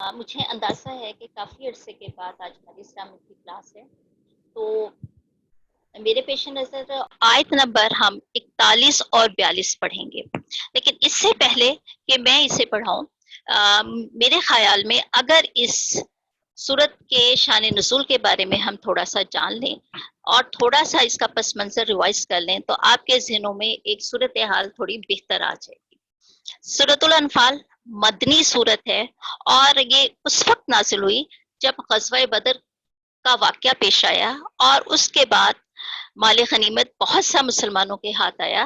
مجھے اندازہ ہے کہ کافی عرصے کے بعد آج ہماری اسلامک کی کلاس ہے، تو میرے پیش نظر آیت نمبر ہم 41 اور 42 پڑھیں گے، لیکن اس سے پہلے کہ میں اسے پڑھاؤں، میرے خیال میں اگر اس صورت کے شان نزول کے بارے میں ہم تھوڑا سا جان لیں اور تھوڑا سا اس کا پس منظر ریوائز کر لیں تو آپ کے ذہنوں میں ایک صورتحال تھوڑی بہتر آ جائے گی۔ سورۃ الانفال مدنی صورت ہے اور یہ اس وقت نازل ہوئی جب غزوہ بدر کا واقعہ پیش آیا اور اس کے بعد مال غنیمت بہت سا مسلمانوں کے ہاتھ آیا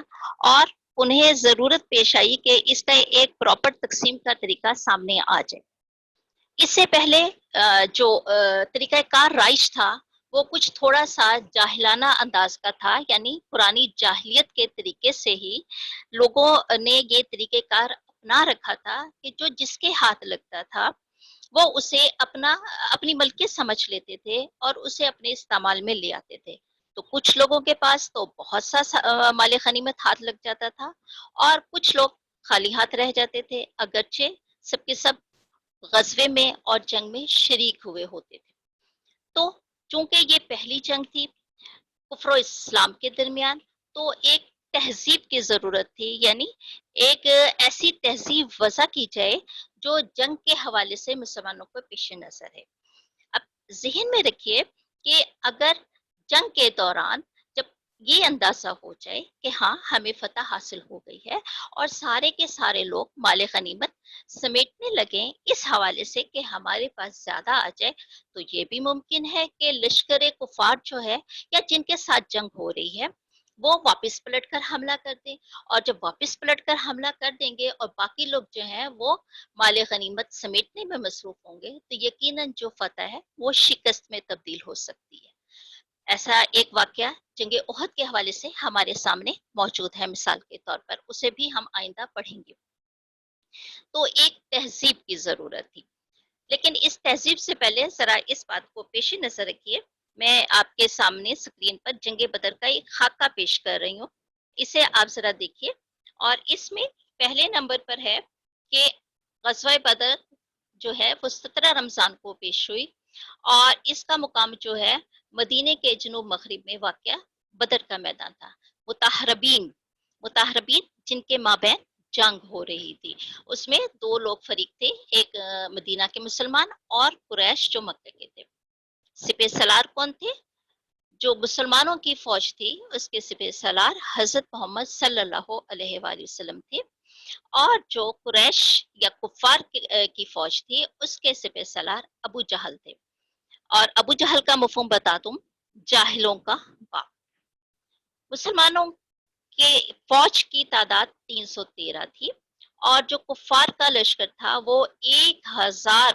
اور انہیں ضرورت پیش آئی کہ اس کا ایک پراپر تقسیم کا طریقہ سامنے آ جائے۔ اس سے پہلے جو طریقہ کار رائج تھا وہ کچھ تھوڑا سا جاہلانہ انداز کا تھا، یعنی پرانی جاہلیت کے طریقے سے ہی لوگوں نے یہ طریقہ کار اپنا رکھا تھا کہ جو جس کے ہاتھ لگتا تھا وہ اسے اپنی ملکیت سمجھ لیتے تھے اور اسے اپنے استعمال میں لے آتے تھے۔ تو کچھ لوگوں کے پاس تو بہت سا مال غنیمت ہاتھ لگ جاتا تھا اور کچھ لوگ خالی ہاتھ رہ جاتے تھے، اگرچہ سب کے سب غزوے میں اور جنگ میں شریک ہوئے ہوتے تھے۔ تو چونکہ یہ پہلی جنگ تھی کفر و اسلام کے درمیان، تو ایک تہذیب کی ضرورت تھی، یعنی ایک ایسی تہذیب وضع کی جائے جو جنگ کے حوالے سے مسلمانوں کو پیش نظر ہے۔ اب ذہن میں رکھیے کہ اگر جنگ کے دوران جب یہ اندازہ ہو جائے کہ ہاں ہمیں فتح حاصل ہو گئی ہے اور سارے کے سارے لوگ مال غنیمت سمیٹنے لگیں اس حوالے سے کہ ہمارے پاس زیادہ آ جائے، تو یہ بھی ممکن ہے کہ لشکر کفار جو ہے یا جن کے ساتھ جنگ ہو رہی ہے وہ واپس پلٹ کر حملہ کر دیں، اور جب واپس پلٹ کر حملہ کر دیں گے اور باقی لوگ جو ہیں وہ مال غنیمت سمیٹنے میں مصروف ہوں گے تو یقیناً جو فتح ہے وہ شکست میں تبدیل ہو سکتی ہے۔ ایسا ایک واقعہ جنگ احد کے حوالے سے ہمارے سامنے موجود ہے، مثال کے طور پر اسے بھی ہم آئندہ پڑھیں گے۔ تو ایک تہذیب کی ضرورت تھی، لیکن اس تہذیب سے پہلے ذرا اس بات کو پیش نظر رکھیے، میں آپ کے سامنے اسکرین پر جنگ بدر کا ایک خاکہ پیش کر رہی ہوں، اسے آپ ذرا دیکھیے، اور اس میں پہلے نمبر پر ہے کہ غزوہ بدر جو ہے وہ 17 رمضان کو پیش ہوئی اور اس کا مقام جو ہے مدینے کے جنوب مغرب میں واقع بدر کا میدان تھا۔ متحربین جن کے مابین جنگ ہو رہی تھی، اس میں دو لوگ فریق تھے، ایک مدینہ کے مسلمان اور قریش جو مکہ کے تھے۔ سپہ سالار کون تھے؟ جو مسلمانوں کی فوج تھی اس کے سپہ سالار حضرت محمد صلی اللہ علیہ وآلہ وسلم تھے، اور جو قریش یا کفار کی فوج تھی اس کے سپہ سالار ابو جہل تھے، اور ابو جہل کا مفہوم بتا دوں، جاہلوں کا باپ۔ مسلمانوں کے فوج کی تعداد 313 تھی اور جو کفار کا لشکر تھا وہ 1000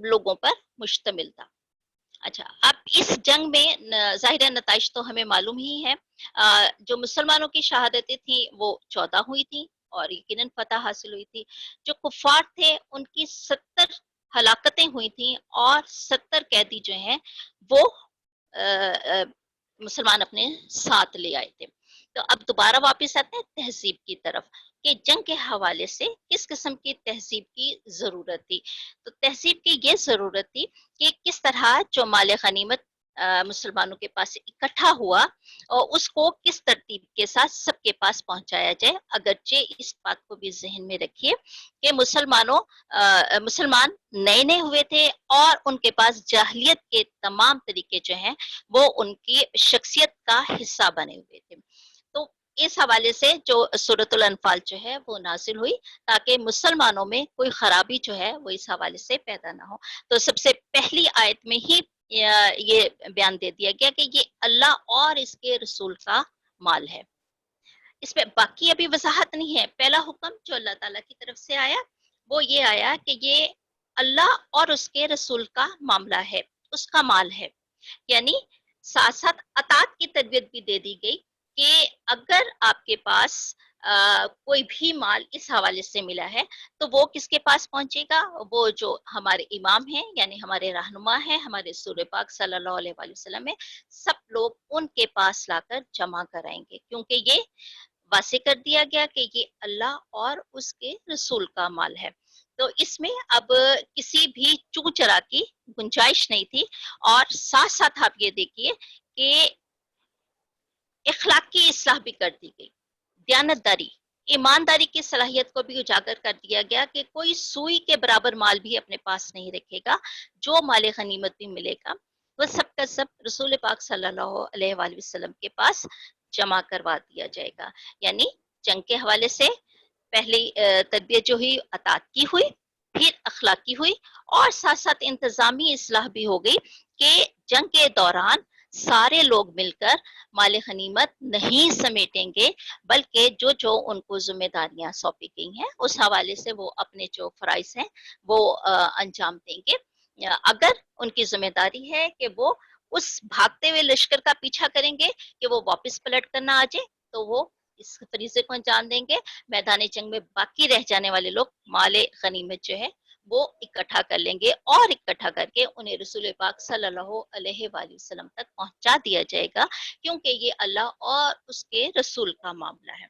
لوگوں پر مشتمل تھا۔ اچھا، اب اس جنگ میں ظاہر نتائج تو ہمیں معلوم ہی ہے، جو مسلمانوں کی شہادتیں تھیں وہ 14 ہوئی تھیں اور یقیناً فتح حاصل ہوئی تھی۔ جو کفار تھے ان کی 70 ہلاکتیں ہوئی تھیں اور 70 قیدی جو ہیں وہ مسلمان اپنے ساتھ لے آئے تھے۔ تو اب دوبارہ واپس آتے ہیں تہذیب کی طرف کہ جنگ کے حوالے سے کس قسم کی تہذیب کی ضرورت تھی۔ تو تہذیب کی یہ ضرورت تھی کہ کس طرح جو مال غنیمت مسلمانوں کے پاس اکٹھا ہوا اور اس کو کس ترتیب کے ساتھ سب کے پاس پہنچایا جائے، اگرچہ اس بات کو بھی ذہن میں رکھیے کہ مسلمان نئے نئے ہوئے تھے اور ان کے پاس جاہلیت کے تمام طریقے جو ہیں وہ ان کی شخصیت کا حصہ بنے ہوئے تھے۔ تو اس حوالے سے جو سورۃ الانفال جو ہے وہ نازل ہوئی تاکہ مسلمانوں میں کوئی خرابی جو ہے وہ اس حوالے سے پیدا نہ ہو۔ تو سب سے پہلی آیت میں ہی یہ بیان دے دیا گیا کہ یہ اللہ اور اس کے رسول کا مال ہے۔ اس میں باقی ابھی وضاحت نہیں ہے۔ پہلا حکم جو اللہ تعالیٰ کی طرف سے آیا وہ یہ آیا کہ یہ اللہ اور اس کے رسول کا معاملہ ہے، اس کا مال ہے، یعنی ساتھ ساتھ اطاعت کی تربیت بھی دے دی گئی کہ اگر آپ کے پاس کوئی بھی مال اس حوالے سے ملا ہے تو وہ کس کے پاس پہنچے گا؟ وہ جو ہمارے امام ہیں یعنی ہمارے رہنما ہیں، ہمارے رسول پاک صلی اللہ علیہ وآلہ وسلم ہیں، سب لوگ ان کے پاس لا کر جمع کرائیں گے، کیونکہ یہ واضح کر دیا گیا کہ یہ اللہ اور اس کے رسول کا مال ہے۔ تو اس میں اب کسی بھی چو چرا کی گنجائش نہیں تھی، اور ساتھ ساتھ آپ یہ دیکھیے کہ اخلاقی اصلاح بھی کر دی گئی، دیانتداری، ایمانداری کی صلاحیت کو بھی اجاگر کر دیا گیا کہ کوئی سوئی کے برابر مال بھی اپنے پاس نہیں رکھے گا، جو مال غنیمت بھی ملے گا وہ سب کا سب رسول پاک صلی اللہ علیہ وآلہ وسلم کے پاس جمع کروا دیا جائے گا۔ یعنی جنگ کے حوالے سے پہلی تربیت جو ہوئی اطاعت کی ہوئی، پھر اخلاقی ہوئی، اور ساتھ ساتھ انتظامی اصلاح بھی ہو گئی کہ جنگ کے دوران سارے لوگ مل کر مال غنیمت نہیں سمیٹیں گے، بلکہ جو جو ان کو ذمہ داریاں سونپی گئی ہیں اس حوالے سے وہ اپنے جو فرائض ہیں وہ انجام دیں گے۔ اگر ان کی ذمہ داری ہے کہ وہ اس بھاگتے ہوئے لشکر کا پیچھا کریں گے کہ وہ واپس پلٹ کر نہ آ جائے، تو وہ اس فریضے کو انجام دیں گے۔ میدان جنگ میں باقی رہ جانے والے لوگ مال غنیمت جو ہے وہ اکٹھا کر لیں گے، اور اکٹھا کر کے انہیں رسول پاک صلی اللہ علیہ وآلہ وسلم تک پہنچا دیا جائے گا، کیونکہ یہ اللہ اور اس کے رسول کا معاملہ ہے۔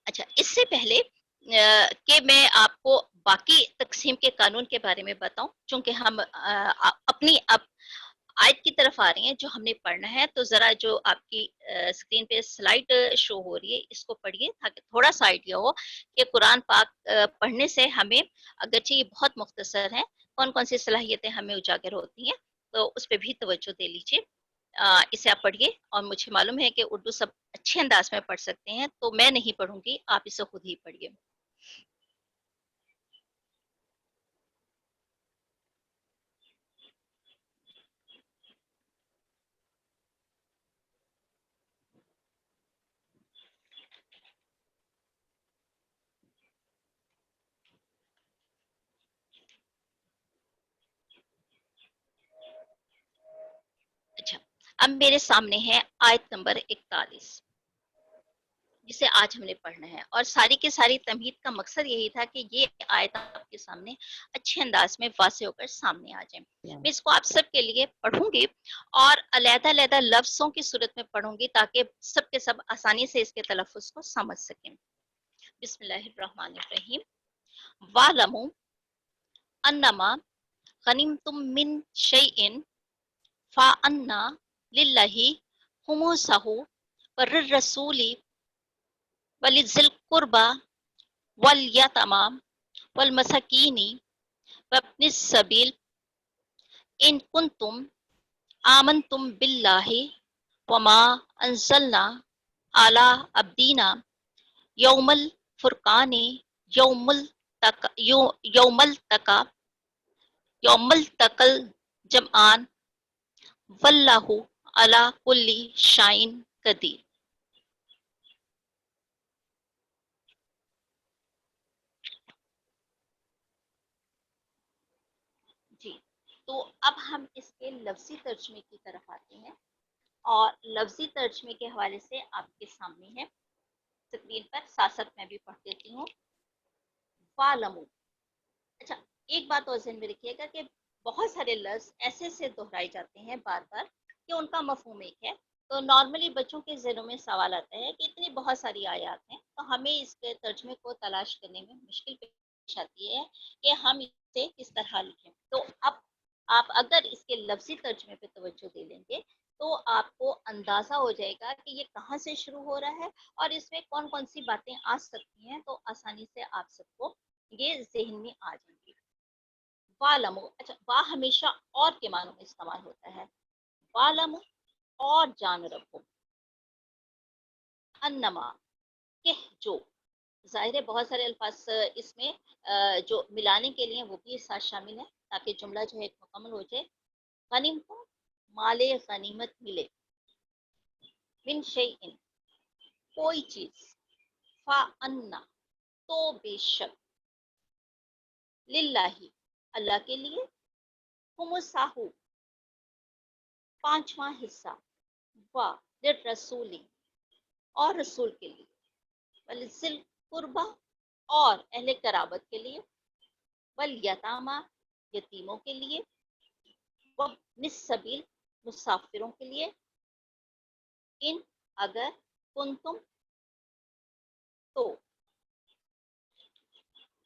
اچھا، اس سے پہلے کہ میں آپ کو باقی تقسیم کے قانون کے بارے میں بتاؤں، چونکہ ہم اپنی اب آیت کی طرف آ رہی ہیں جو ہم نے پڑھنا ہے، تو ذرا جو آپ کی اسکرین پہ سلائڈ شو ہو رہی ہے اس کو پڑھیے تاکہ تھوڑا سا آئیڈیا ہو کہ قرآن پاک پڑھنے سے ہمیں، اگرچہ یہ بہت مختصر ہے، کون کون سی صلاحیتیں ہمیں اجاگر ہوتی ہیں، تو اس پہ بھی توجہ دے لیجیے۔ اسے آپ پڑھیے، اور مجھے معلوم ہے کہ اردو سب اچھے انداز میں پڑھ سکتے ہیں، تو میں نہیں پڑھوں گی، آپ اسے خود ہی پڑھیے۔ اچھا، اب میرے سامنے ہے آیت نمبر 41، جسے آج ہم نے پڑھنا ہے، اور ساری کی ساری تمہید کا مقصد یہی تھا کہ یہ آیت آپ کے سامنے اچھے انداز میں واضح ہو کر سامنے آ جائیں۔ میں اس کو آپ سب کے لیے پڑھوں گی، اور علیحدہ علیحدہ لفظوں کی صورت میں پڑھوں گی تاکہ سب کے سب آسانی سے اس کے تلفظ کو سمجھ سکیں۔ بسم اللہ الرحمن الرحیم۔ وَاعْلَمُوا أَنَّمَا غَنِمْتُم مِّن شَيْءٍ فَأَنَّ لِلَّهِ خُمُسَهُ وَلِلرَّسُولِ وَلِذِي الْقُرْبَى وَالْيَتَامَى وَالْمَسَاكِينِ وَابْنِ السَّبِيلِ إِن كُنتُمْ آمنتم باللہ وما انزلنا على عبدنا یوم الفرقان یوم التقى الجمعان واللہ علی کل شیء قدیر۔ جی، تو اب ہم اس کے لفظی ترجمے کی طرف آتے ہیں، اور لفظی ترجمے کے حوالے سے آپ کے سامنے ہے اسکرین پر، ساتھ ساتھ میں بھی پڑھ دیتی ہوں۔ فَاعْلَمُوا، اچھا ایک بات اور ذہن میں رکھیے گا کہ بہت سارے لفظ ایسے سے دہرائے جاتے ہیں بار بار کہ ان کا مفہوم ایک ہے، تو نارملی بچوں کے ذہنوں میں سوال آتا ہے کہ اتنی بہت ساری آیات ہیں تو ہمیں اس کے ترجمے کو تلاش کرنے میں مشکل پیش آتی ہے کہ ہم اسے کس طرح لکھیں۔ تو اب آپ اگر اس کے لفظی ترجمے پہ توجہ دے لیں گے تو آپ کو اندازہ ہو جائے گا کہ یہ کہاں سے شروع ہو رہا ہے اور اس میں کون کون سی باتیں آ سکتی ہیں، تو آسانی سے آپ سب کو یہ ذہن میں آ جائیں گی۔ وَاعْلَمُوا، اچھا وا ہمیشہ اور کے معنوں میں استعمال ہوتا ہے، وَاعْلَمُوا اور جان رکھو، انما کہ جو، ظاہر ہے بہت سارے الفاظ اس میں جو ملانے کے لیے وہ بھی اس ساتھ شامل ہے تاکہ جملہ جو ہے ایک مکمل ہو جائے۔ غنیم کو مال غنیمت ملے، من شیء کوئی چیز، فَأَنَّ تو بے شک، للہ اللہ کے لیے، خمسہ پانچواں حصہ، و للرسول اور رسول کے لیے، ولذی القربی اور اہل قرابت کے لیے، والیتامی یتیموں کے لیے، وابن السبیل مسافروں کے لیے، ان اگر کنتم تو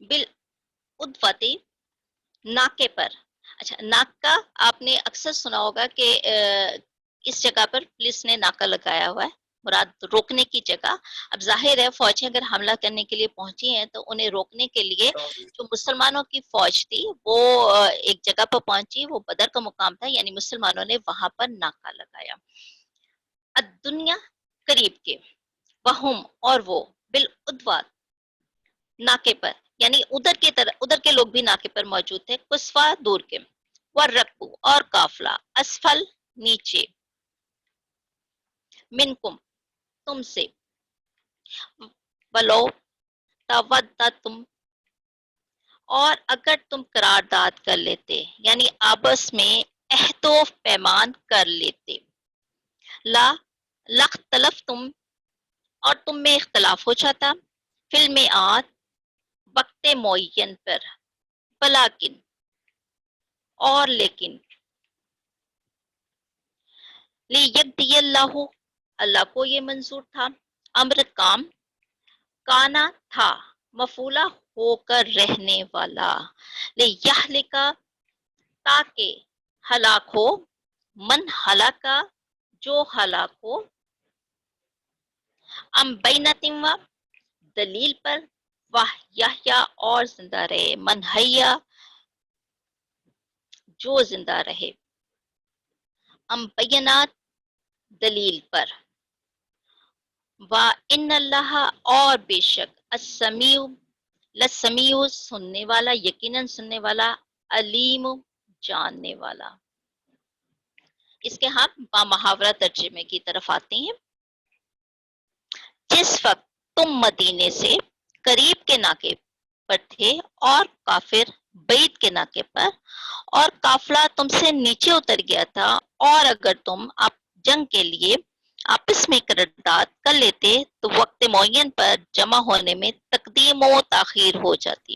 بالعدوتی ناکے پر. اچھا ناک کا آپ نے اکثر سنا ہوگا کہ اس جگہ پر پولیس نے ناکا لگایا ہوا ہے، مراد روکنے کی جگہ. اب ظاہر ہے فوجیں اگر حملہ کرنے کے لیے پہنچی ہیں تو انہیں روکنے کے لیے جو مسلمانوں کی فوج تھی وہ ایک جگہ پر پہنچی، وہ بدر کا مقام تھا، یعنی مسلمانوں نے وہاں پر ناکا لگایا. الدنیا قریب کے، وہم اور وہ، بالعدوات ناکے پر، یعنی ادھر کے لوگ بھی ناکے پر موجود تھے، قصوا دور کے، والرکبو اور قافلہ، اسفل نیچے، منکم تم سے، ولو تودتم اور اگر تم قرارداد کر لیتے، یعنی آپس میں عہد و پیمان کر لیتے، لا لختلفتم اور تم میں اختلاف ہو جاتا، فی المیعاد وقت معین پر، ولیکن اور لیکن، لیقضی اللہ اللہ کو یہ منظور تھا، امر کام، کانا تھا، مفعولہ ہو کر رہنے والا، لیہلکا تاکہ ہلاک ہو، من ہلاکا جو ہلاک ہو، ام بینتم دلیل پر، واہ یحییٰ اور زندہ رہے، من حیا جو زندہ رہے، ام بینات دلیل پر، وَإِنَّ اللَّهَ اور بے شک السمیع لسمیع سننے والا، یقیناً سننے والا، علیم جاننے والا. اس کے ہم بامحاورہ ترجمے کی طرف آتے ہیں. جس وقت تم مدینے سے قریب کے ناکے پر تھے اور کافر بعید کے ناکے پر، اور قافلہ تم سے نیچے اتر گیا تھا، اور اگر تم جنگ کے لیے آپس میں قرارداد کر لیتے تو وقت معین پر جمع ہونے میں تقدیم و تاخیر ہو جاتی،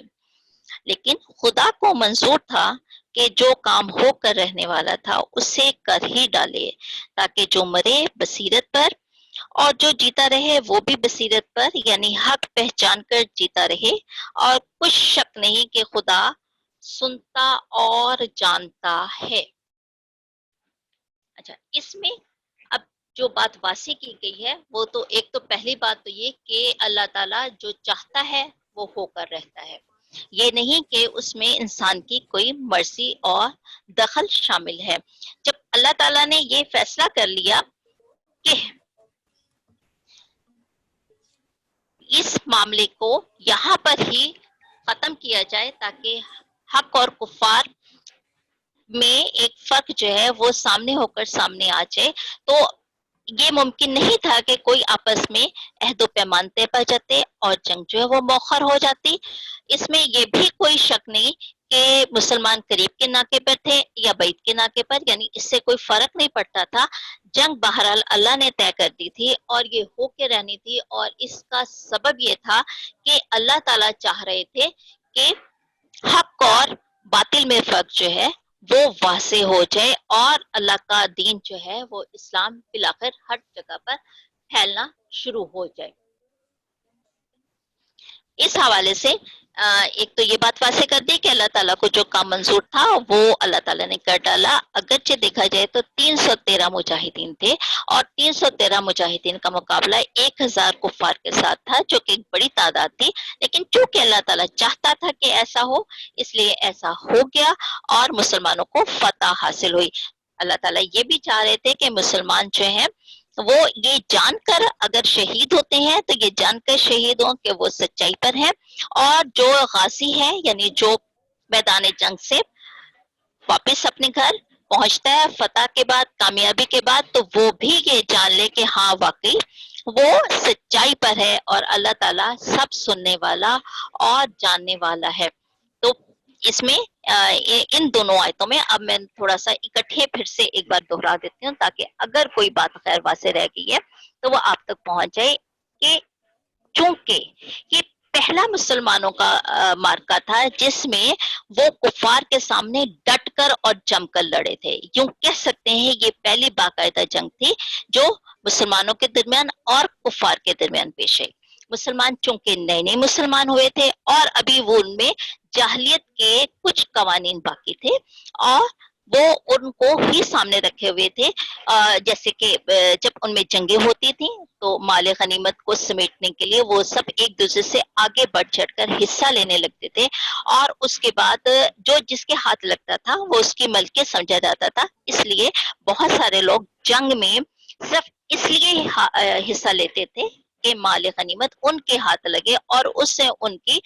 لیکن خدا کو منظور تھا کہ جو کام ہو کر رہنے والا تھا اسے کر ہی ڈالے، تاکہ جو مرے بصیرت پر اور جو جیتا رہے وہ بھی بصیرت پر، یعنی حق پہچان کر جیتا رہے، اور کچھ شک نہیں کہ خدا سنتا اور جانتا ہے. اچھا اس میں اب جو بات واضح کی گئی ہے وہ تو ایک تو پہلی بات تو یہ کہ اللہ تعالیٰ جو چاہتا ہے وہ ہو کر رہتا ہے، یہ نہیں کہ اس میں انسان کی کوئی مرضی اور دخل شامل ہے. جب اللہ تعالیٰ نے یہ فیصلہ کر لیا کہ اس معاملے کو یہاں پر ہی ختم کیا جائے تاکہ حق اور کفار میں ایک فرق جو ہے وہ سامنے ہو کر سامنے آ جائے، تو یہ ممکن نہیں تھا کہ کوئی آپس میں عہد و پیمان طے پا جاتے اور جنگ جو ہے وہ مؤخر ہو جاتی. اس میں یہ بھی کوئی شک نہیں کہ مسلمان قریب کے ناکے پر تھے یا بعید کے ناکے پر، یعنی اس سے کوئی فرق نہیں پڑتا تھا. جنگ بہرحال اللہ نے طے کر دی تھی اور یہ ہو کے رہنی تھی، اور اس کا سبب یہ تھا کہ اللہ تعالیٰ چاہ رہے تھے کہ حق اور باطل میں فرق جو ہے وہ واضح ہو جائے، اور اللہ کا دین جو ہے وہ اسلام بالآخر ہر جگہ پر پھیلنا شروع ہو جائے. اس حوالے سے ایک تو یہ بات واضح کر دی کہ اللہ تعالیٰ کو جو کام منظور تھا وہ اللہ تعالیٰ نے کر ڈالا. اگرچہ دیکھا جائے تو 313 مجاہدین تھے، اور 313 مجاہدین کا مقابلہ 1000 کفار کے ساتھ تھا، جو کہ ایک بڑی تعداد تھی، لیکن چونکہ اللہ تعالیٰ چاہتا تھا کہ ایسا ہو اس لیے ایسا ہو گیا اور مسلمانوں کو فتح حاصل ہوئی. اللہ تعالیٰ یہ بھی چاہ رہے تھے کہ مسلمان جو ہیں وہ یہ جان کر اگر شہید ہوتے ہیں تو یہ جان کر شہید ہوں کہ وہ سچائی پر ہیں، اور جو غازی ہے یعنی جو میدان جنگ سے واپس اپنے گھر پہنچتا ہے فتح کے بعد، کامیابی کے بعد، تو وہ بھی یہ جان لے کہ ہاں واقعی وہ سچائی پر ہے اور اللہ تعالیٰ سب سننے والا اور جاننے والا ہے. تو اس میں ان دونوں آیتوں میں اب میں تھوڑا سا اکٹھے پھر سے ایک بار دہرا دیتی ہوں تاکہ اگر کوئی بات غیر واضح رہ گئی ہے تو وہ آپ تک پہنچ جائے. کہ چونکہ یہ پہلا مسلمانوں کا مارکا تھا جس میں وہ کفار کے سامنے ڈٹ کر اور جم کر لڑے تھے، یوں کہہ سکتے ہیں یہ پہلی باقاعدہ جنگ تھی جو مسلمانوں کے درمیان اور کفار کے درمیان پیش آئی. مسلمان چونکہ نئے نئے مسلمان ہوئے تھے اور ابھی وہ ان میں جاہلیت کے کچھ قوانین باقی تھے اور وہ ان کو ہی سامنے رکھے ہوئے تھے، جیسے کہ جب ان میں جنگیں ہوتی تھیں تو مال غنیمت کو سمیٹنے کے لیے وہ سب ایک دوسرے سے آگے بڑھ چڑھ کر حصہ لینے لگتے تھے، اور اس کے بعد جو جس کے ہاتھ لگتا تھا وہ اس کی ملکیت سمجھا جاتا تھا. اس لیے بہت سارے لوگ جنگ میں صرف اس لیے حصہ لیتے تھے کہ مال غنیمت ان کے ہاتھ لگے اور اس سے ان کی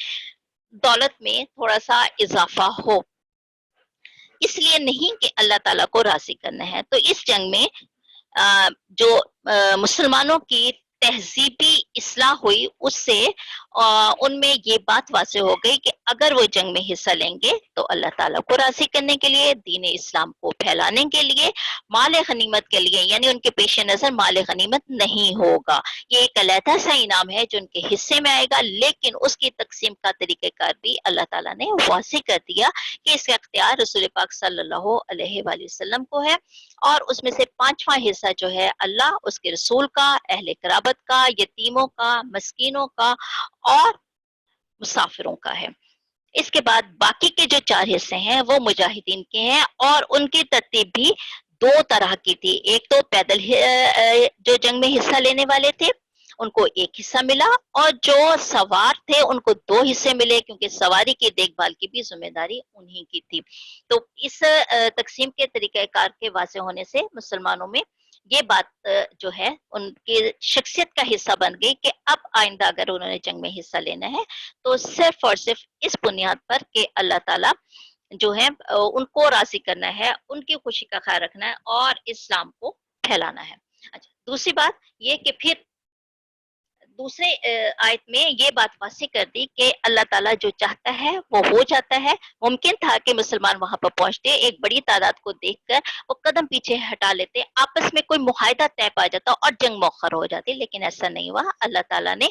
دولت میں تھوڑا سا اضافہ ہو، اس لیے نہیں کہ اللہ تعالیٰ کو راضی کرنا ہے. تو اس جنگ میں جو مسلمانوں کی تہذیبی اصلاح ہوئی، اس سے ان میں یہ بات واضح ہو گئی کہ اگر وہ جنگ میں حصہ لیں گے تو اللہ تعالیٰ کو راضی کرنے کے لیے، دین اسلام کو پھیلانے کے لیے، مال غنیمت کے لیے، یعنی ان کے پیش نظر مال غنیمت نہیں ہوگا. یہ ایک علیحدہ سا انعام ہے جو ان کے حصے میں آئے گا، لیکن اس کی تقسیم کا طریقہ کار بھی اللہ تعالیٰ نے واضح کر دیا کہ اس کا اختیار رسول پاک صلی اللہ علیہ وآلہ وسلم کو ہے، اور اس میں سے 5واں حصہ جو ہے اللہ، اس کے رسول کا، اہل قرابت کا، یتیموں کا، مسکینوں کا اور مسافروں کا ہے. اس کے بعد باقی کے جو 4 حصے ہیں وہ مجاہدین کے ہیں، اور ان کی ترتیب بھی 2 طرح کی تھی. ایک تو پیدل جو جنگ میں حصہ لینے والے تھے ان کو ایک حصہ ملا، اور جو سوار تھے ان کو 2 حصے ملے، کیونکہ سواری کی دیکھ بھال کی بھی ذمہ داری انہی کی تھی. تو اس تقسیم کے طریقہ کار کے واضح ہونے سے مسلمانوں میں یہ بات جو ہے ان کی شخصیت کا حصہ بن گئی کہ اب آئندہ اگر انہوں نے جنگ میں حصہ لینا ہے تو صرف اور صرف اس بنیاد پر کہ اللہ تعالیٰ جو ہے ان کو راضی کرنا ہے، ان کی خوشی کا خیال رکھنا ہے اور اسلام کو پھیلانا ہے. اچھا، دوسری بات یہ کہ پھر دوسرے آیت میں یہ بات واضح کر دی کہ اللہ تعالیٰ جو چاہتا ہے وہ ہو جاتا ہے. ممکن تھا کہ مسلمان وہاں پر پہنچتے، ایک بڑی تعداد کو دیکھ کر وہ قدم پیچھے ہٹا لیتے، آپس میں کوئی معاہدہ طے پا جاتا اور جنگ مؤخر ہو جاتی، لیکن ایسا نہیں ہوا. اللہ تعالیٰ نے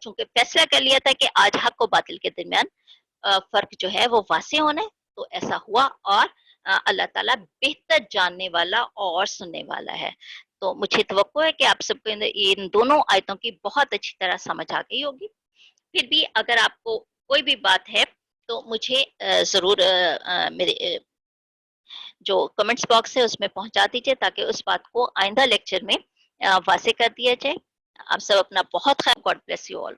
چونکہ فیصلہ کر لیا تھا کہ آج حق و باطل کے درمیان فرق جو ہے وہ واضح ہونا ہے، تو ایسا ہوا، اور اللہ تعالیٰ بہتر جاننے والا اور سننے والا ہے. تو مجھے توقع ہے کہ آپ سب کو ان دونوں آیتوں کی بہت اچھی طرح سمجھ آ گئی ہوگی. پھر بھی اگر آپ کو کوئی بھی بات ہے تو مجھے ضرور میرے جو کمنٹس باکس ہے اس میں پہنچا دیجیے، تاکہ اس بات کو آئندہ لیکچر میں واضح کر دیا جائے. آپ سب اپنا بہت خیال. God bless you all.